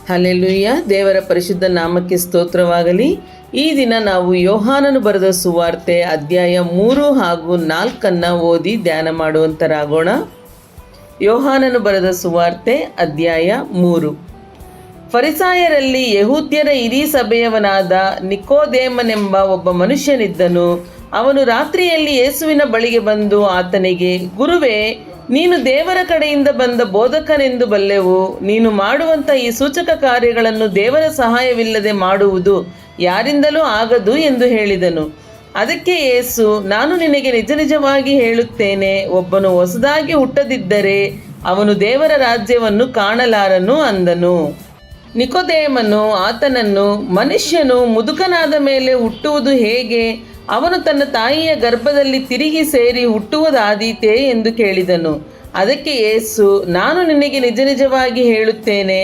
Hallelujah. ದೇವರ ಪರಿಶುದ್ಧ ನಾಮಕ್ಕೆ ಸ್ತೋತ್ರವಾಗಲಿ. ಈ ದಿನ ನಾವು ಯೋಹಾನನು ಬರೆದ ಸುವಾರ್ತೆ ಅಧ್ಯಾಯ 3 ಹಾಗೂ 4 ಓದಿ ಧ್ಯಾನ ಮಾಡುವಂತರಾಗೋಣ. ಯೋಹಾನನು ಬರೆದ ಸುವಾರ್ತೆ ಅಧ್ಯಾಯ 3. ಫರಿಸಾಯರಲ್ಲಿ ಯೆಹೂದ್ಯರ ಹಿರೀ ಸಭೆಯವನಾದ ನಿಕೋದೇಮನೆಂಬ ಒಬ್ಬ ಮನುಷ್ಯನಿದ್ದನು. ಅವನು ರಾತ್ರಿಯಲ್ಲಿ ಯೇಸುವಿನ ಬಳಿಗೆ ಬಂದು ಆತನಿಗೆ, ಗುರುವೇ, ನೀನು ದೇವರ ಕಡೆಯಿಂದ ಬಂದ ಬೋಧಕನೆಂದು ಬಲ್ಲೆವು. ನೀನು ಮಾಡುವಂಥ ಈ ಸೂಚಕ ಕಾರ್ಯಗಳನ್ನು ದೇವರ ಸಹಾಯವಿಲ್ಲದೆ ಮಾಡುವುದು ಯಾರಿಂದಲೂ ಆಗದು ಎಂದು ಹೇಳಿದನು. ಅದಕ್ಕೆ ಯೇಸು, ನಾನು ನಿನಗೆ ನಿಜ ನಿಜವಾಗಿ ಹೇಳುತ್ತೇನೆ, ಒಬ್ಬನು ಹೊಸದಾಗಿ ಹುಟ್ಟದಿದ್ದರೆ ಅವನು ದೇವರ ರಾಜ್ಯವನ್ನು ಕಾಣಲಾರನು ಅಂದನು. ನಿಕೋದೇಮನು ಆತನನ್ನು, ಮನುಷ್ಯನು ಮುದುಕನಾದ ಮೇಲೆ ಹುಟ್ಟುವುದು ಹೇಗೆ? ಅವನು ತನ್ನ ತಾಯಿಯ ಗರ್ಭದಲ್ಲಿ ತಿರುಗಿ ಸೇರಿ ಹುಟ್ಟುವುದಾದೀತೆ ಎಂದು ಕೇಳಿದನು. ಅದಕ್ಕೆ ಯೇಸು, ನಾನು ನಿನಗೆ ನಿಜ ನಿಜವಾಗಿ ಹೇಳುತ್ತೇನೆ,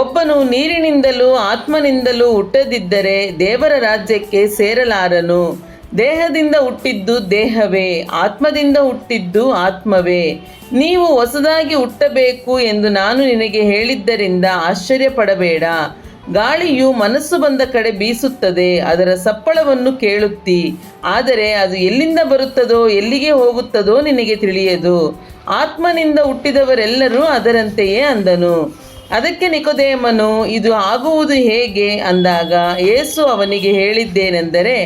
ಒಬ್ಬನು ನೀರಿನಿಂದಲೂ ಆತ್ಮನಿಂದಲೂ ಹುಟ್ಟದಿದ್ದರೆ ದೇವರ ರಾಜ್ಯಕ್ಕೆ ಸೇರಲಾರನು. ದೇಹದಿಂದ ಹುಟ್ಟಿದ್ದು ದೇಹವೇ, ಆತ್ಮದಿಂದ ಹುಟ್ಟಿದ್ದು ಆತ್ಮವೇ. ನೀವು ಹೊಸದಾಗಿ ಹುಟ್ಟಬೇಕು ಎಂದು ನಾನು ನಿನಗೆ ಹೇಳಿದ್ದರಿಂದ ಆಶ್ಚರ್ಯಪಡಬೇಡ. ಗಾಳಿಯು ಮನಸ್ಸು ಬಂದ ಕಡೆ ಬೀಸುತ್ತದೆ, ಅದರ ಸಪ್ಪಳವನ್ನು ಕೇಳುತ್ತಿ, ಆದರೆ ಅದು ಎಲ್ಲಿಂದ ಬರುತ್ತದೋ ಎಲ್ಲಿಗೆ ಹೋಗುತ್ತದೋ ನಿನಗೆ ತಿಳಿಯದು. ಆತ್ಮನಿಂದ ಹುಟ್ಟಿದವರೆಲ್ಲರೂ ಅದರಂತೆಯೇ ಅಂದನು. ಅದಕ್ಕೆ ನಿಕೋದೇಮನು, ಇದು ಆಗುವುದು ಹೇಗೆ ಅಂದಾಗ ಯೇಸು ಅವನಿಗೆ ಹೇಳಿದ್ದೇನೆಂದರೆ,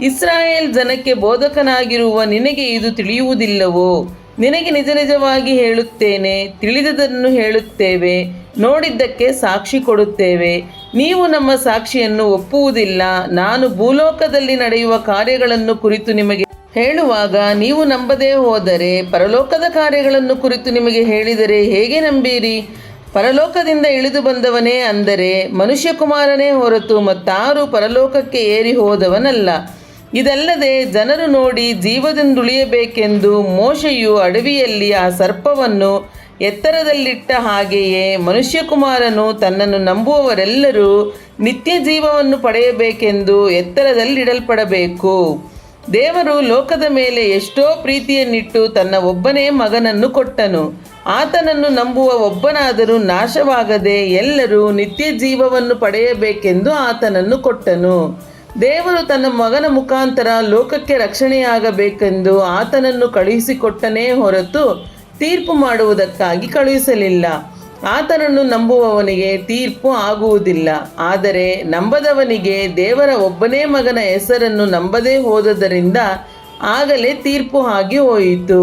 ಇಸ್ರಾಯೇಲ್ ಜನಕ್ಕೆ ಬೋಧಕನಾಗಿರುವ ನಿನಗೆ ಇದು ತಿಳಿಯುವುದಿಲ್ಲವೋ? ನಿನಗೆ ನಿಜ ನಿಜವಾಗಿ ಹೇಳುತ್ತೇನೆ, ತಿಳಿದದನ್ನು ಹೇಳುತ್ತೇವೆ, ನೋಡಿದ್ದಕ್ಕೆ ಸಾಕ್ಷಿ ಕೊಡುತ್ತೇವೆ. ನೀವು ನಮ್ಮ ಸಾಕ್ಷಿಯನ್ನು ಒಪ್ಪುವುದಿಲ್ಲ. ನಾನು ಭೂಲೋಕದಲ್ಲಿ ನಡೆಯುವ ಕಾರ್ಯಗಳನ್ನು ಕುರಿತು ನಿಮಗೆ ಹೇಳುವಾಗ ನೀವು ನಂಬದೇ ಹೋದರೆ, ಪರಲೋಕದ ಕಾರ್ಯಗಳನ್ನು ಕುರಿತು ನಿಮಗೆ ಹೇಳಿದರೆ ಹೇಗೆ ನಂಬೀರಿ? ಪರಲೋಕದಿಂದ ಇಳಿದು ಬಂದವನೇ ಅಂದರೆ ಮನುಷ್ಯಕುಮಾರನೇ ಹೊರತು ಮತ್ತಾರೂ ಪರಲೋಕಕ್ಕೆ ಏರಿ ಹೋದವನಲ್ಲ. ಇದಲ್ಲದೆ ಜನರು ನೋಡಿ ಜೀವದಿಂದುಳಿಯಬೇಕೆಂದು ಮೋಶೆಯು ಅಡವಿಯಲ್ಲಿ ಆ ಸರ್ಪವನ್ನು ಎತ್ತರದಲ್ಲಿಟ್ಟ ಹಾಗೆಯೇ ಮನುಷ್ಯಕುಮಾರನು ತನ್ನನ್ನು ನಂಬುವವರೆಲ್ಲರೂ ನಿತ್ಯ ಜೀವವನ್ನು ಪಡೆಯಬೇಕೆಂದು ಎತ್ತರದಲ್ಲಿಡಲ್ಪಡಬೇಕು. ದೇವರು ಲೋಕದ ಮೇಲೆ ಎಷ್ಟೋ ಪ್ರೀತಿಯನ್ನಿಟ್ಟು ತನ್ನ ಒಬ್ಬನೇ ಮಗನನ್ನು ಕೊಟ್ಟನು. ಆತನನ್ನು ನಂಬುವ ಒಬ್ಬನಾದರೂ ನಾಶವಾಗದೆ ಎಲ್ಲರೂ ನಿತ್ಯ ಜೀವವನ್ನು ಪಡೆಯಬೇಕೆಂದು ಆತನನ್ನು ಕೊಟ್ಟನು. ದೇವರು ತನ್ನ ಮಗನ ಮುಖಾಂತರ ಲೋಕಕ್ಕೆ ರಕ್ಷಣೆಯಾಗಬೇಕೆಂದು ಆತನನ್ನು ಕಳುಹಿಸಿಕೊಟ್ಟನೇ ಹೊರತು ತೀರ್ಪು ಮಾಡುವುದಕ್ಕಾಗಿ ಕಳುಹಿಸಲಿಲ್ಲ. ಆತನನ್ನು ನಂಬುವವನಿಗೆ ತೀರ್ಪು ಆಗುವುದಿಲ್ಲ. ಆದರೆ ನಂಬದವನಿಗೆ ದೇವರ ಒಬ್ಬನೇ ಮಗನ ಹೆಸರನ್ನು ನಂಬದೇ ಹೋದದರಿಂದ ಆಗಲೇ ತೀರ್ಪು ಆಗಿ ಹೋಯಿತು.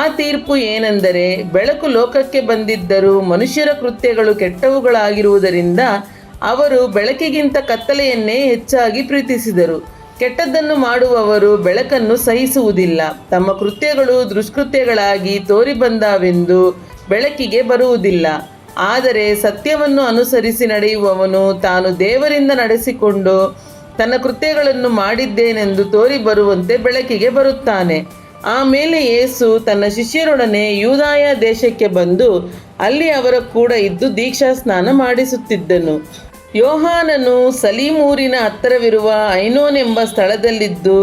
ಆ ತೀರ್ಪು ಏನೆಂದರೆ, ಬೆಳಕು ಲೋಕಕ್ಕೆ ಬಂದಿದ್ದರೂ ಮನುಷ್ಯರ ಕೃತ್ಯಗಳು ಕೆಟ್ಟವುಗಳಾಗಿರುವುದರಿಂದ ಅವರು ಬೆಳಕಿಗಿಂತ ಕತ್ತಲೆಯನ್ನೇ ಹೆಚ್ಚಾಗಿ ಪ್ರೀತಿಸಿದರು. ಕೆಟ್ಟದ್ದನ್ನು ಮಾಡುವವರು ಬೆಳಕನ್ನು ಸಹಿಸುವುದಿಲ್ಲ, ತಮ್ಮ ಕೃತ್ಯಗಳು ದುಷ್ಕೃತ್ಯಗಳಾಗಿ ತೋರಿಬಂದಾವೆಂದು ಬೆಳಕಿಗೆ ಬರುವುದಿಲ್ಲ. ಆದರೆ ಸತ್ಯವನ್ನು ಅನುಸರಿಸಿ ನಡೆಯುವವನು ತಾನು ದೇವರಿಂದ ನಡೆಸಿಕೊಂಡು ತನ್ನ ಕೃತ್ಯಗಳನ್ನು ಮಾಡಿದ್ದೇನೆಂದು ತೋರಿ ಬರುವಂತೆ ಬೆಳಕಿಗೆ ಬರುತ್ತಾನೆ. ಆಮೇಲೆ ಯೇಸು ತನ್ನ ಶಿಷ್ಯರೊಡನೆ ಯೂದಾಯ ದೇಶಕ್ಕೆ ಬಂದು ಅಲ್ಲಿ ಅವರ ಕೂಡ ಇದ್ದು ದೀಕ್ಷಾ ಸ್ನಾನ ಮಾಡಿಸುತ್ತಿದ್ದನು. ಯೋಹಾನನು ಸಲೀಮೂರಿನ ಹತ್ತಿರವಿರುವ ಐನೋನೆಂಬ ಸ್ಥಳದಲ್ಲಿದ್ದು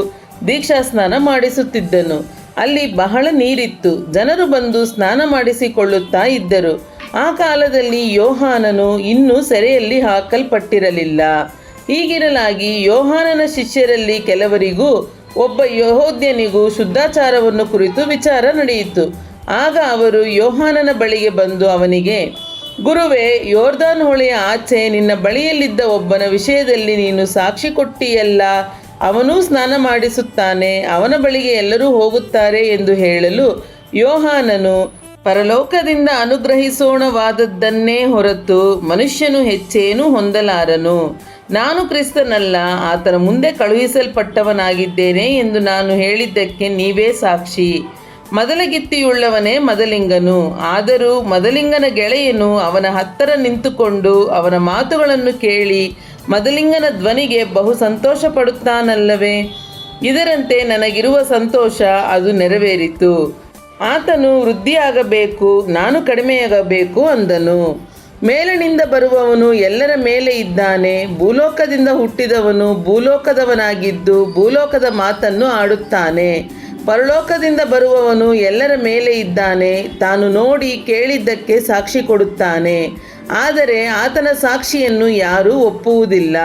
ದೀಕ್ಷಾ ಸ್ನಾನ ಮಾಡಿಸುತ್ತಿದ್ದನು. ಅಲ್ಲಿ ಬಹಳ ನೀರಿತ್ತು. ಜನರು ಬಂದು ಸ್ನಾನ ಮಾಡಿಸಿಕೊಳ್ಳುತ್ತಾ ಇದ್ದರು. ಆ ಕಾಲದಲ್ಲಿ ಯೋಹಾನನು ಇನ್ನೂ ಸೆರೆಯಲ್ಲಿ ಹಾಕಲ್ಪಟ್ಟಿರಲಿಲ್ಲ. ಹೀಗಿರಲಾಗಿ ಯೋಹಾನನ ಶಿಷ್ಯರಲ್ಲಿ ಕೆಲವರಿಗೂ ಒಬ್ಬ ಯೆಹೂದ್ಯನಿಗೂ ಶುದ್ಧಾಚಾರವನ್ನು ಕುರಿತು ವಿಚಾರ ನಡೆಯಿತು. ಆಗ ಅವರು ಯೋಹಾನನ ಬಳಿಗೆ ಬಂದು ಅವನಿಗೆ, ಗುರುವೇ, ಯೋರ್ದಾನ್ ಹೊಳೆಯ ಆಚೆ ನಿನ್ನ ಬಳಿಯಲ್ಲಿದ್ದ ಒಬ್ಬನ ವಿಷಯದಲ್ಲಿ ನೀನು ಸಾಕ್ಷಿ ಕೊಟ್ಟಿಯಲ್ಲ, ಅವನೂ ಸ್ನಾನ ಮಾಡಿಸುತ್ತಾನೆ, ಅವನ ಬಳಿಗೆ ಎಲ್ಲರೂ ಹೋಗುತ್ತಾರೆ ಎಂದು ಹೇಳಲು ಯೋಹಾನನು, ಪರಲೋಕದಿಂದ ಅನುಗ್ರಹಿಸೋಣವಾದದ್ದನ್ನೇ ಹೊರತು ಮನುಷ್ಯನು ಹೆಚ್ಚೇನೂ ಹೊಂದಲಾರನು. ನಾನು ಕ್ರಿಸ್ತನಲ್ಲ, ಆತನ ಮುಂದೆ ಕಳುಹಿಸಲ್ಪಟ್ಟವನಾಗಿದ್ದೇನೆ ಎಂದು ನಾನು ಹೇಳಿದ್ದಕ್ಕೆ ನೀವೇ ಸಾಕ್ಷಿ. ಮೊದಲಗಿತ್ತಿಯುಳ್ಳವನೇ ಮೊದಲಿಂಗನು. ಆದರೂ ಮೊದಲಿಂಗನ ಗೆಳೆಯನು ಅವನ ಹತ್ತಿರ ನಿಂತುಕೊಂಡು ಅವನ ಮಾತುಗಳನ್ನು ಕೇಳಿ ಮೊದಲಿಂಗನ ಧ್ವನಿಗೆ ಬಹು ಸಂತೋಷ ಪಡುತ್ತಾನಲ್ಲವೇ? ಇದರಂತೆ ನನಗಿರುವ ಸಂತೋಷ ಅದು ನೆರವೇರಿತು. ಆತನು ವೃದ್ಧಿಯಾಗಬೇಕು, ನಾನು ಕಡಿಮೆಯಾಗಬೇಕು ಅಂದನು. ಮೇಲಿನಿಂದ ಬರುವವನು ಎಲ್ಲರ ಮೇಲೆ ಇದ್ದಾನೆ. ಭೂಲೋಕದಿಂದ ಹುಟ್ಟಿದವನು ಭೂಲೋಕದವನಾಗಿದ್ದು ಭೂಲೋಕದ ಮಾತನ್ನು ಆಡುತ್ತಾನೆ. ಪರಲೋಕದಿಂದ ಬರುವವನು ಎಲ್ಲರ ಮೇಲೆ ಇದ್ದಾನೆ. ತಾನು ನೋಡಿ ಕೇಳಿದ್ದಕ್ಕೆ ಸಾಕ್ಷಿ ಕೊಡುತ್ತಾನೆ. ಆದರೆ ಆತನ ಸಾಕ್ಷಿಯನ್ನು ಯಾರೂ ಒಪ್ಪುವುದಿಲ್ಲ.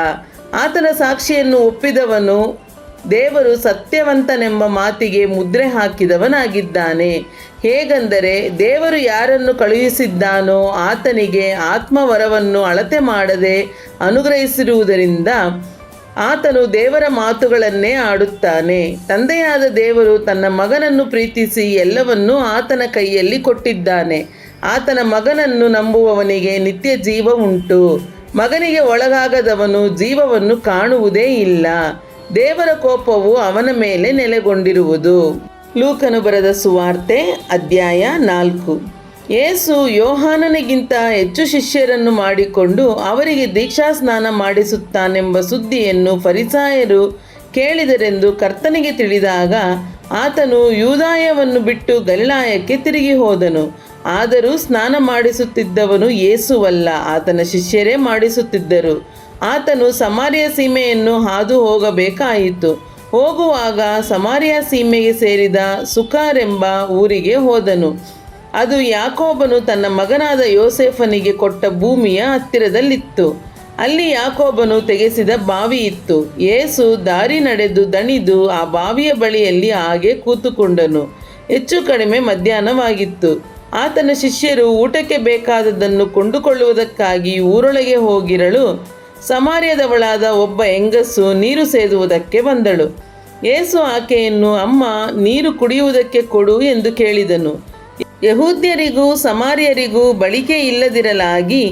ಆತನ ಸಾಕ್ಷಿಯನ್ನು ಒಪ್ಪಿದವನು ದೇವರು ಸತ್ಯವಂತನೆಂಬ ಮಾತಿಗೆ ಮುದ್ರೆ ಹಾಕಿದವನಾಗಿದ್ದಾನೆ. ಹೇಗೆಂದರೆ, ದೇವರು ಯಾರನ್ನು ಕಳುಹಿಸಿದ್ದಾನೋ ಆತನಿಗೆ ಆತ್ಮವರವನ್ನು ಅಳತೆ ಮಾಡದೆ ಅನುಗ್ರಹಿಸಿರುವುದರಿಂದ ಆತನು ದೇವರ ಮಾತುಗಳನ್ನೇ ಆಡುತ್ತಾನೆ. ತಂದೆಯಾದ ದೇವರು ತನ್ನ ಮಗನನ್ನು ಪ್ರೀತಿಸಿ ಎಲ್ಲವನ್ನೂ ಆತನ ಕೈಯಲ್ಲಿ ಕೊಟ್ಟಿದ್ದಾನೆ. ಆತನ ಮಗನನ್ನು ನಂಬುವವನಿಗೆ ನಿತ್ಯ ಜೀವ ಉಂಟು. ಮಗನಿಗೆ ಒಳಗಾಗದವನು ಜೀವವನ್ನು ಕಾಣುವುದೇ ಇಲ್ಲ. ದೇವರ ಕೋಪವು ಅವನ ಮೇಲೆ ನೆಲೆಗೊಂಡಿರುವುದು. ಲೂಕನು ಬರೆದ ಸುವಾರ್ತೆ ಅಧ್ಯಾಯ 4. ಯೇಸು ಯೋಹಾನನಿಗಿಂತ ಹೆಚ್ಚು ಶಿಷ್ಯರನ್ನು ಮಾಡಿಕೊಂಡು ಅವರಿಗೆ ದೀಕ್ಷಾಸ್ನಾನ ಮಾಡಿಸುತ್ತಾನೆಂಬ ಸುದ್ದಿಯನ್ನು ಫರಿಸಾಯರು ಕೇಳಿದರೆಂದು ಕರ್ತನಿಗೆ ತಿಳಿದಾಗ ಆತನು ಯೂದಾಯವನ್ನು ಬಿಟ್ಟು ಗಲಿಲಾಯಕ್ಕೆ ತಿರುಗಿ ಹೋದನು. ಆದರೂ ಸ್ನಾನ ಮಾಡಿಸುತ್ತಿದ್ದವನು ಯೇಸುವಲ್ಲ, ಆತನ ಶಿಷ್ಯರೇ ಮಾಡಿಸುತ್ತಿದ್ದರು. ಆತನು ಸಮಾರ್ಯ ಸೀಮೆಯನ್ನು ಹಾದು ಹೋಗಬೇಕಾಯಿತು. ಹೋಗುವಾಗ ಸಮಾರ್ಯ ಸೀಮೆಗೆ ಸೇರಿದ ಸುಕಾರೆಂಬ ಊರಿಗೆ ಹೋದನು. ಅದು ಯಾಕೋಬನು ತನ್ನ ಮಗನಾದ ಯೋಸೇಫನಿಗೆ ಕೊಟ್ಟ ಭೂಮಿಯ ಹತ್ತಿರದಲ್ಲಿತ್ತು. ಅಲ್ಲಿ ಯಾಕೋಬನು ತೆಗೆಸಿದ ಬಾವಿ ಇತ್ತು. ಯೇಸು ದಾರಿ ನಡೆದು ದಣಿದು ಆ ಬಾವಿಯ ಬಳಿಯಲ್ಲಿ ಹಾಗೆ ಕೂತುಕೊಂಡನು. ಹೆಚ್ಚು ಕಡಿಮೆ ಮಧ್ಯಾಹ್ನವಾಗಿತ್ತು. ಆತನ ಶಿಷ್ಯರು ಊಟಕ್ಕೆ ಬೇಕಾದದ್ದನ್ನು ಕೊಂಡುಕೊಳ್ಳುವುದಕ್ಕಾಗಿ ಊರೊಳಗೆ ಹೋಗಿರಲು ಸಮಾರ್ಯದವಳಾದ ಒಬ್ಬ ಹೆಂಗಸು ನೀರು ಸೇದುವುದಕ್ಕೆ ಬಂದಳು. ಯೇಸು ಆಕೆಯನ್ನು, ಅಮ್ಮ, ನೀರು ಕುಡಿಯುವುದಕ್ಕೆ ಕೊಡು ಎಂದು ಕೇಳಿದನು. ಯಹೂದ್ಯರಿಗೂ ಸಮಾರ್ಯರಿಗೂ ಬಳಿಕೆ ಇಲ್ಲದಿರಲಾಗಿ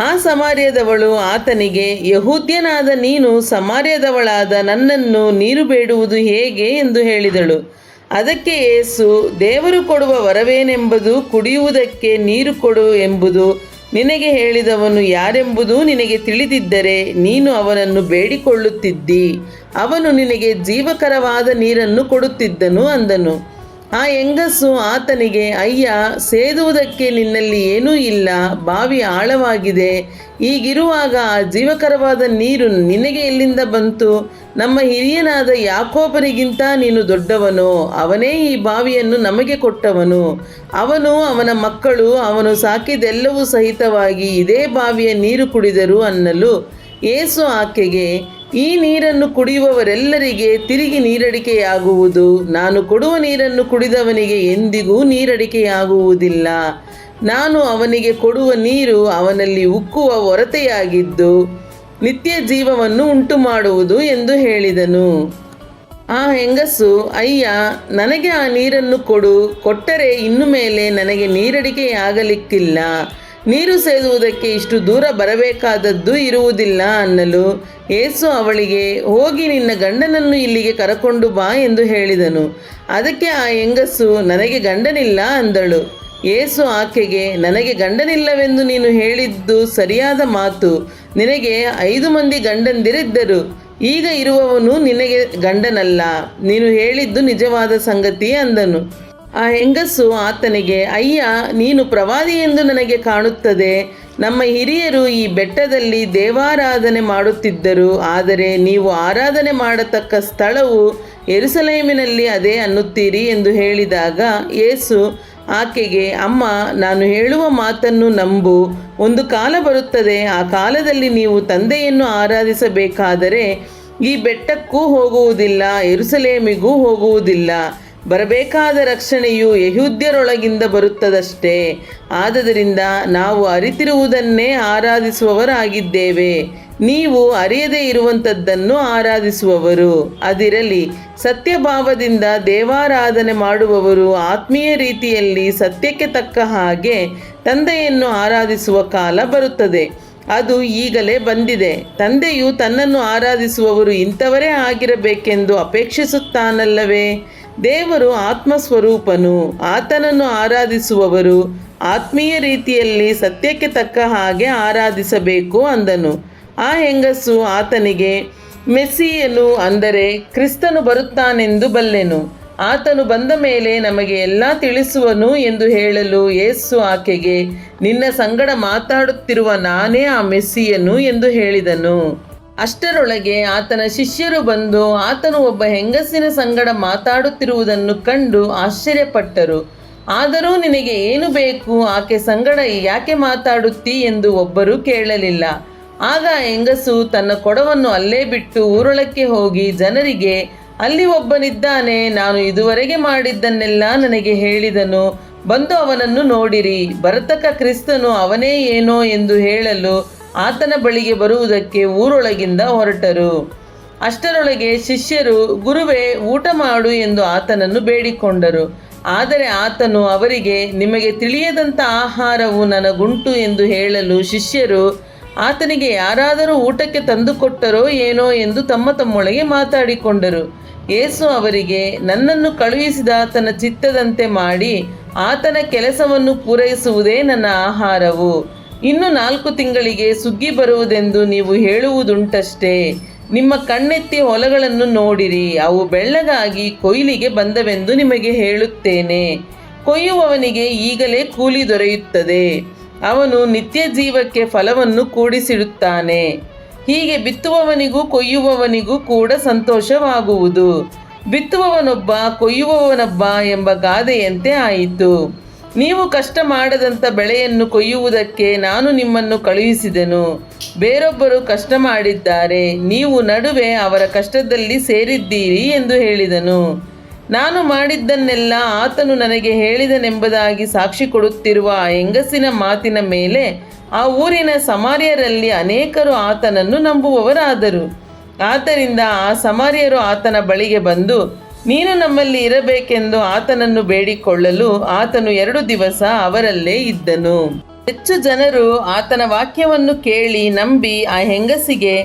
ಆ ಸಮಾರ್ಯದವಳು ಆತನಿಗೆ, ಯಹೂದ್ಯನಾದ ನೀನು ಸಮಾರ್ಯದವಳಾದ ನನ್ನನ್ನು ನೀರು ಬೇಡುವುದು ಹೇಗೆ ಎಂದು ಹೇಳಿದಳು. ಅದಕ್ಕೆ ಯೇಸು, ದೇವರು ಕೊಡುವ ವರವೇನೆಂಬುದು, ಕುಡಿಯುವುದಕ್ಕೆ ನೀರು ಕೊಡು ಎಂಬುದು ನಿನಗೆ ಹೇಳಿದವನು ಯಾರೆಂಬುದು ನಿನಗೆ ತಿಳಿದಿದ್ದರೆ ನೀನು ಅವನನ್ನು ಬೇಡಿಕೊಳ್ಳುತ್ತಿದ್ದಿ, ಅವನು ನಿನಗೆ ಜೀವಕರವಾದ ನೀರನ್ನು ಕೊಡುತ್ತಿದ್ದನು ಅಂದನು. ಆ ಹೆಂಗಸು ಆತನಿಗೆ, ಅಯ್ಯ, ಸೇದುವುದಕ್ಕೆ ನಿನ್ನಲ್ಲಿ ಏನೂ ಇಲ್ಲ, ಬಾವಿ ಆಳವಾಗಿದೆ. ಹೀಗಿರುವಾಗ ಆ ಜೀವಕರವಾದ ನೀರು ನಿನಗೆ ಎಲ್ಲಿಂದ ಬಂತು? ನಮ್ಮ ಹಿರಿಯನಾದ ಯಾಕೋಬನಿಗಿಂತ ನೀನು ದೊಡ್ಡವನೋ? ಅವನೇ ಈ ಬಾವಿಯನ್ನು ನಮಗೆ ಕೊಟ್ಟವನು. ಅವನು, ಅವನ ಮಕ್ಕಳು, ಅವನು ಸಾಕಿದೆಲ್ಲವೂ ಸಹಿತವಾಗಿ ಇದೇ ಬಾವಿಯ ನೀರು ಕುಡಿದರು ಅನ್ನಲು, ಯೇಸು ಆಕೆಗೆ, ಈ ನೀರನ್ನು ಕುಡಿಯುವವರೆಲ್ಲರಿಗೆ ತಿರುಗಿ ನೀರಡಿಕೆಯಾಗುವುದು. ನಾನು ಕೊಡುವ ನೀರನ್ನು ಕುಡಿದವನಿಗೆ ಎಂದಿಗೂ ನೀರಡಿಕೆಯಾಗುವುದಿಲ್ಲ. ನಾನು ಅವನಿಗೆ ಕೊಡುವ ನೀರು ಅವನಲ್ಲಿ ಉಕ್ಕುವ ಒರತೆಯಾಗಿದ್ದು ನಿತ್ಯ ಜೀವವನ್ನು ಉಂಟುಮಾಡುವುದು ಎಂದು ಹೇಳಿದನು. ಆ ಹೆಂಗಸು, ಅಯ್ಯ, ನನಗೆ ಆ ನೀರನ್ನು ಕೊಡು, ಕೊಟ್ಟರೆ ಇನ್ನು ಮೇಲೆ ನನಗೆ ನೀರಡಿಕೆಯಾಗಲಿಕ್ಕಿಲ್ಲ. ನೀರು ಸೇದುವುದಕ್ಕೆ ಇಷ್ಟು ದೂರ ಬರಬೇಕಾದದ್ದು ಇರುವುದಿಲ್ಲ ಅನ್ನಲು, ಯೇಸು ಅವಳಿಗೆ, ಹೋಗಿ ನಿನ್ನ ಗಂಡನನ್ನು ಇಲ್ಲಿಗೆ ಕರಕೊಂಡು ಬಾ ಎಂದು ಹೇಳಿದನು. ಅದಕ್ಕೆ ಆ ಹೆಂಗಸು, ನನಗೆ ಗಂಡನಿಲ್ಲ ಅಂದಳು. ಯೇಸು ಆಕೆಗೆ, ನನಗೆ ಗಂಡನಿಲ್ಲವೆಂದು ನೀನು ಹೇಳಿದ್ದು ಸರಿಯಾದ ಮಾತು. ನಿನಗೆ 5 ಮಂದಿ ಗಂಡಂದಿರಿದ್ದರು, ಈಗ ಇರುವವನು ನಿನಗೆ ಗಂಡನಲ್ಲ. ನೀನು ಹೇಳಿದ್ದು ನಿಜವಾದ ಸಂಗತಿ ಅಂದನು. ಆ ಹೆಂಗಸು ಆತನಿಗೆ, ಅಯ್ಯ, ನೀನು ಪ್ರವಾದಿ ಎಂದು ನನಗೆ ಕಾಣುತ್ತದೆ. ನಮ್ಮ ಹಿರಿಯರು ಈ ಬೆಟ್ಟದಲ್ಲಿ ದೇವಾರಾಧನೆ ಮಾಡುತ್ತಿದ್ದರು, ಆದರೆ ನೀವು ಆರಾಧನೆ ಮಾಡತಕ್ಕ ಸ್ಥಳವು ಯೆರೂಸಲೇಮಿನಲ್ಲಿ ಅದೇ ಅನ್ನುತ್ತೀರಿ ಎಂದು ಹೇಳಿದಾಗ ಯೇಸು ಆಕೆಗೆ, ಅಮ್ಮ, ನಾನು ಹೇಳುವ ಮಾತನ್ನು ನಂಬು. ಒಂದು ಕಾಲ ಬರುತ್ತದೆ, ಆ ಕಾಲದಲ್ಲಿ ನೀವು ತಂದೆಯನ್ನು ಆರಾಧಿಸಬೇಕಾದರೆ ಈ ಬೆಟ್ಟಕ್ಕೂ ಹೋಗುವುದಿಲ್ಲ, ಯೆರೂಸಲೇಮಿಗೂ ಹೋಗುವುದಿಲ್ಲ. ಬರಬೇಕಾದ ರಕ್ಷಣೆಯು ಯೆಹೂದ್ಯರೊಳಗಿಂದ ಬರುತ್ತದಷ್ಟೇ. ಆದದರಿಂದ ನಾವು ಅರಿತಿರುವುದನ್ನೇ ಆರಾಧಿಸುವವರಾಗಿದ್ದೇವೆ, ನೀವು ಅರಿಯದೇ ಇರುವಂಥದ್ದನ್ನು ಆರಾಧಿಸುವವರು. ಅದಿರಲಿ, ಸತ್ಯಭಾವದಿಂದ ದೇವಾರಾಧನೆ ಮಾಡುವವರು ಆತ್ಮೀಯ ರೀತಿಯಲ್ಲಿ ಸತ್ಯಕ್ಕೆ ತಕ್ಕ ಹಾಗೆ ತಂದೆಯನ್ನು ಆರಾಧಿಸುವ ಕಾಲ ಬರುತ್ತದೆ. ಅದು ಈಗಲೇ ಬಂದಿದೆ. ತಂದೆಯು ತನ್ನನ್ನು ಆರಾಧಿಸುವವರು ಇಂಥವರೇ ಆಗಿರಬೇಕೆಂದು ಅಪೇಕ್ಷಿಸುತ್ತಾನಲ್ಲವೇ? ದೇವರು ಆತ್ಮಸ್ವರೂಪನು. ಆತನನ್ನು ಆರಾಧಿಸುವವರು ಆತ್ಮೀಯ ರೀತಿಯಲ್ಲಿ ಸತ್ಯಕ್ಕೆ ತಕ್ಕ ಹಾಗೆ ಆರಾಧಿಸಬೇಕು ಅಂದನು. ಆ ಹೆಂಗಸು ಆತನಿಗೆ, ಮೆಸ್ಸಿಯನು ಅಂದರೆ ಕ್ರಿಸ್ತನು ಬರುತ್ತಾನೆಂದು ಬಲ್ಲೆನು. ಆತನು ಬಂದ ಮೇಲೆ ನಮಗೆ ಎಲ್ಲ ತಿಳಿಸುವನು ಎಂದು ಹೇಳಲು ಯೇಸು ಆಕೆಗೆ, ನಿನ್ನ ಸಂಗಡ ಮಾತಾಡುತ್ತಿರುವ ನಾನೇ ಆ ಮೆಸ್ಸಿಯನು ಎಂದು ಹೇಳಿದನು. ಅಷ್ಟರೊಳಗೆ ಆತನ ಶಿಷ್ಯರು ಬಂದು ಆತನು ಒಬ್ಬ ಹೆಂಗಸಿನ ಸಂಗಡ ಮಾತಾಡುತ್ತಿರುವುದನ್ನು ಕಂಡು ಆಶ್ಚರ್ಯಪಟ್ಟರು. ಆದರೂ ನಿನಗೆ ಏನು ಬೇಕು, ಆಕೆ ಸಂಗಡ ಯಾಕೆ ಮಾತಾಡುತ್ತೀ ಎಂದು ಒಬ್ಬರೂ ಕೇಳಲಿಲ್ಲ. ಆಗ ಆ ಹೆಂಗಸು ತನ್ನ ಕೊಡವನ್ನು ಅಲ್ಲೇ ಬಿಟ್ಟು ಊರೊಳಕ್ಕೆ ಹೋಗಿ ಜನರಿಗೆ, ಅಲ್ಲಿ ಒಬ್ಬನಿದ್ದಾನೆ, ನಾನು ಇದುವರೆಗೆ ಮಾಡಿದ್ದನ್ನೆಲ್ಲ ನನಗೆ ಹೇಳಿದನು, ಬಂದು ಅವನನ್ನು ನೋಡಿರಿ, ಬರತಕ್ಕ ಕ್ರಿಸ್ತನು ಅವನೇ ಏನೋ ಎಂದು ಹೇಳಲು ಆತನ ಬಳಿಗೆ ಬರುವುದಕ್ಕೆ ಊರೊಳಗಿಂದ ಹೊರಟರು. ಅಷ್ಟರೊಳಗೆ ಶಿಷ್ಯರು, ಗುರುವೇ, ಊಟ ಮಾಡು ಎಂದು ಆತನನ್ನು ಬೇಡಿಕೊಂಡರು. ಆದರೆ ಆತನು ಅವರಿಗೆ, ನಿಮಗೆ ತಿಳಿಯದಂಥ ಆಹಾರವು ನನಗುಂಟು ಎಂದು ಹೇಳಲು ಶಿಷ್ಯರು ಆತನಿಗೆ ಯಾರಾದರೂ ಊಟಕ್ಕೆ ತಂದುಕೊಟ್ಟರೋ ಏನೋ ಎಂದು ತಮ್ಮೊಳಗೆ ಮಾತಾಡಿಕೊಂಡರು. ಯೇಸು ಅವರಿಗೆ, ನನ್ನನ್ನು ಕಳುಹಿಸಿದ ಆತನ ಚಿತ್ತದಂತೆ ಮಾಡಿ ಆತನ ಕೆಲಸವನ್ನು ಪೂರೈಸುವುದೇ ನನ್ನ ಆಹಾರವು. ಇನ್ನು 4 ತಿಂಗಳಿಗೆ ಸುಗ್ಗಿ ಬರುವುದೆಂದು ನೀವು ಹೇಳುವುದುಂಟಷ್ಟೇ. ನಿಮ್ಮ ಕಣ್ಣೆತ್ತಿ ಹೊಲಗಳನ್ನು ನೋಡಿರಿ, ಅವು ಬೆಳ್ಳಗಾಗಿ ಕೊಯ್ಲಿಗೆ ಬಂದವೆಂದು ನಿಮಗೆ ಹೇಳುತ್ತೇನೆ. ಕೊಯ್ಯುವವನಿಗೆ ಈಗಲೇ ಕೂಲಿ ದೊರೆಯುತ್ತದೆ, ಅವನು ನಿತ್ಯ ಜೀವಕ್ಕೆ ಫಲವನ್ನು ಕೂಡಿಸಿಡುತ್ತಾನೆ. ಹೀಗೆ ಬಿತ್ತುವವನಿಗೂ ಕೊಯ್ಯುವವನಿಗೂ ಕೂಡ ಸಂತೋಷವಾಗುವುದು. ಬಿತ್ತುವವನೊಬ್ಬ, ಕೊಯ್ಯುವವನೊಬ್ಬ ಎಂಬ ಗಾದೆಯಂತೆ ಆಯಿತು. ನೀವು ಕಷ್ಟ ಮಾಡದಂಥ ಬೆಳೆಯನ್ನು ಕೊಯ್ಯುವುದಕ್ಕೆ ನಾನು ನಿಮ್ಮನ್ನು ಕಳುಹಿಸಿದೆನು. ಬೇರೊಬ್ಬರು ಕಷ್ಟ ಮಾಡಿದ್ದಾರೆ, ನೀವು ನಡುವೆ ಅವರ ಕಷ್ಟದಲ್ಲಿ ಸೇರಿದ್ದೀರಿ ಎಂದು ಹೇಳಿದನು. ನಾನು ಮಾಡಿದ್ದನ್ನೆಲ್ಲ ಆತನು ನನಗೆ ಹೇಳಿದನೆಂಬುದಾಗಿ ಸಾಕ್ಷಿ ಕೊಡುತ್ತಿರುವ ಆ ಹೆಂಗಸಿನ ಮಾತಿನ ಮೇಲೆ ಆ ಊರಿನ ಸಮಾರ್ಯರಲ್ಲಿ ಅನೇಕರು ಆತನನ್ನು ನಂಬುವವರಾದರು. ಆದ್ದರಿಂದ ಆ ಸಮಾರ್ಯರು ಆತನ ಬಳಿಗೆ ಬಂದು, ನೀನು ನಮ್ಮಲ್ಲಿ ಇರಬೇಕೆಂದು ಆತನನ್ನು ಬೇಡಿಕೊಳ್ಳಲು ಆತನು 2 ದಿವಸ ಅವರಲ್ಲೇ ಇದ್ದನು. ಹೆಚ್ಚು ಜನರು ಆತನ ವಾಕ್ಯವನ್ನು ಕೇಳಿ ನಂಬಿ ಆ ಹೆಂಗಸಿಗೆ,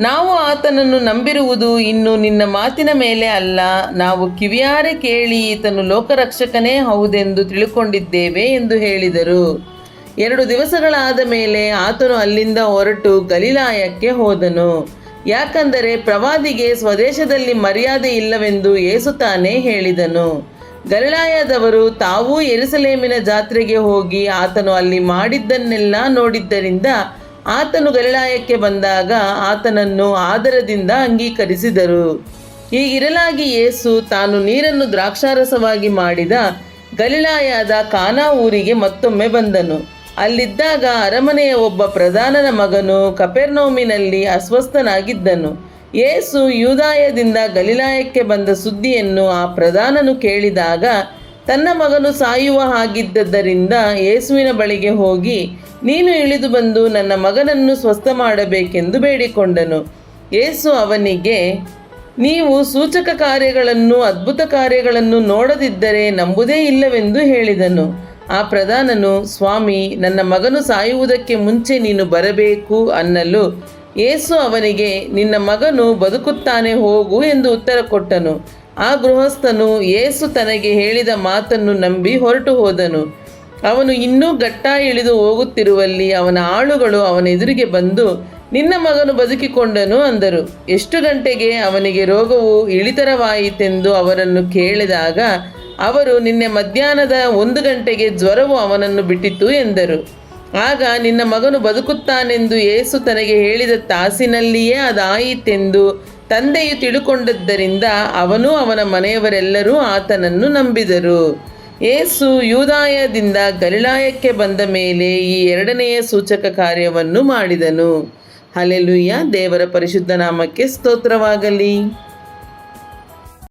ನಾವು ಆತನನ್ನು ನಂಬಿರುವುದು ಇನ್ನು ನಿನ್ನ ಮಾತಿನ ಮೇಲೆ ಅಲ್ಲ, ನಾವು ಕಿವಿಯಾರೆ ಕೇಳಿ ಈತನು ಲೋಕರಕ್ಷಕನೇ ಹೌದೆಂದು ತಿಳ್ಕೊಂಡಿದ್ದೇವೆ ಎಂದು ಹೇಳಿದರು. 2 ದಿವಸಗಳಾದ ಮೇಲೆ ಆತನು ಅಲ್ಲಿಂದ ಹೊರಟು ಗಲಿಲಾಯಕ್ಕೆ ಹೋದನು. ಯಾಕಂದರೆ ಪ್ರವಾದಿಗೆ ಸ್ವದೇಶದಲ್ಲಿ ಮರ್ಯಾದೆ ಇಲ್ಲವೆಂದು ಯೇಸು ತಾನೇ ಹೇಳಿದನು. ಗಲಿಲಾಯದವರು ತಾವೂ ಯೆರೂಸಲೇಮಿನ ಜಾತ್ರೆಗೆ ಹೋಗಿ ಆತನು ಅಲ್ಲಿ ಮಾಡಿದ್ದನ್ನೆಲ್ಲ ನೋಡಿದ್ದರಿಂದ ಆತನು ಗಲಿಲಾಯಕ್ಕೆ ಬಂದಾಗ ಆತನನ್ನು ಆದರದಿಂದ ಅಂಗೀಕರಿಸಿದರು. ಹೀಗಿರಲಾಗಿ ಯೇಸು ತಾನು ನೀರನ್ನು ದ್ರಾಕ್ಷಾರಸವಾಗಿ ಮಾಡಿದ ಗಲಿಲಾಯದ ಕಾನಾ ಊರಿಗೆ ಮತ್ತೊಮ್ಮೆ ಬಂದನು. ಅಲ್ಲಿದ್ದಾಗ ಅರಮನೆಯ ಒಬ್ಬ ಪ್ರಧಾನನ ಮಗನು ಕಪೆರ್ನೌಮಿನಲ್ಲಿ ಅಸ್ವಸ್ಥನಾಗಿದ್ದನು. ಯೇಸು ಯೂದಾಯದಿಂದ ಗಲಿಲಾಯಕ್ಕೆ ಬಂದ ಸುದ್ದಿಯನ್ನು ಆ ಪ್ರಧಾನನು ಕೇಳಿದಾಗ ತನ್ನ ಮಗನು ಸಾಯುವ ಹಾಗಿದ್ದರಿಂದ ಯೇಸುವಿನ ಬಳಿಗೆ ಹೋಗಿ, ನೀನು ಇಳಿದು ಬಂದು ನನ್ನ ಮಗನನ್ನು ಸ್ವಸ್ಥ ಮಾಡಬೇಕೆಂದು ಬೇಡಿಕೊಂಡನು. ಯೇಸು ಅವನಿಗೆ, ನೀವು ಸೂಚಕ ಕಾರ್ಯಗಳನ್ನು ಅದ್ಭುತ ಕಾರ್ಯಗಳನ್ನು ನೋಡದಿದ್ದರೆ ನಂಬುವುದೇ ಇಲ್ಲವೆಂದು ಹೇಳಿದನು. ಆ ಪ್ರಧಾನನು, ಸ್ವಾಮಿ, ನನ್ನ ಮಗನು ಸಾಯುವುದಕ್ಕೆ ಮುಂಚೆ ನೀನು ಬರಬೇಕು ಅನ್ನಲು ಯೇಸು ಅವನಿಗೆ, ನಿನ್ನ ಮಗನು ಬದುಕುತ್ತಾನೆ, ಹೋಗು ಎಂದು ಉತ್ತರ ಕೊಟ್ಟನು. ಆ ಗೃಹಸ್ಥನು ಯೇಸು ತನಗೆ ಹೇಳಿದ ಮಾತನ್ನು ನಂಬಿ ಹೊರಟು ಹೋದನು. ಅವನು ಇನ್ನೂ ಗಟ್ಟಾ ಇಳಿದು ಹೋಗುತ್ತಿರುವಲ್ಲಿ ಅವನ ಆಳುಗಳು ಅವನ ಎದುರಿಗೆ ಬಂದು, ನಿನ್ನ ಮಗನು ಬದುಕಿಕೊಂಡನು ಅಂದರು. ಎಷ್ಟು ಗಂಟೆಗೆ ಅವನಿಗೆ ರೋಗವು ಇಳಿತರವಾಯಿತೆಂದು ಅವರನ್ನು ಕೇಳಿದಾಗ ಅವರು, ನಿನ್ನೆ ಮಧ್ಯಾಹ್ನದ 1 ಗಂಟೆಗೆ ಜ್ವರವು ಅವನನ್ನು ಬಿಟ್ಟಿತು ಎಂದರು. ಆಗ ನಿನ್ನ ಮಗನು ಬದುಕುತ್ತಾನೆಂದು ಯೇಸು ತನಗೆ ಹೇಳಿದ ತಾಸಿನಲ್ಲಿಯೇ ಅದಾಯಿತೆಂದು ತಂದೆಯು ತಿಳುಕೊಂಡದ್ದರಿಂದ ಅವನೂ ಅವನ ಮನೆಯವರೆಲ್ಲರೂ ಆತನನ್ನು ನಂಬಿದರು. ಯೇಸು ಯೂದಾಯದಿಂದ ಗಲಿಲಾಯಕ್ಕೆ ಬಂದ ಮೇಲೆ ಈ 2ನೆಯ ಸೂಚಕ ಕಾರ್ಯವನ್ನು ಮಾಡಿದನು. ಹಲ್ಲೆಲೂಯಾ. ದೇವರ ಪರಿಶುದ್ಧ ನಾಮಕ್ಕೆ ಸ್ತೋತ್ರವಾಗಲಿ.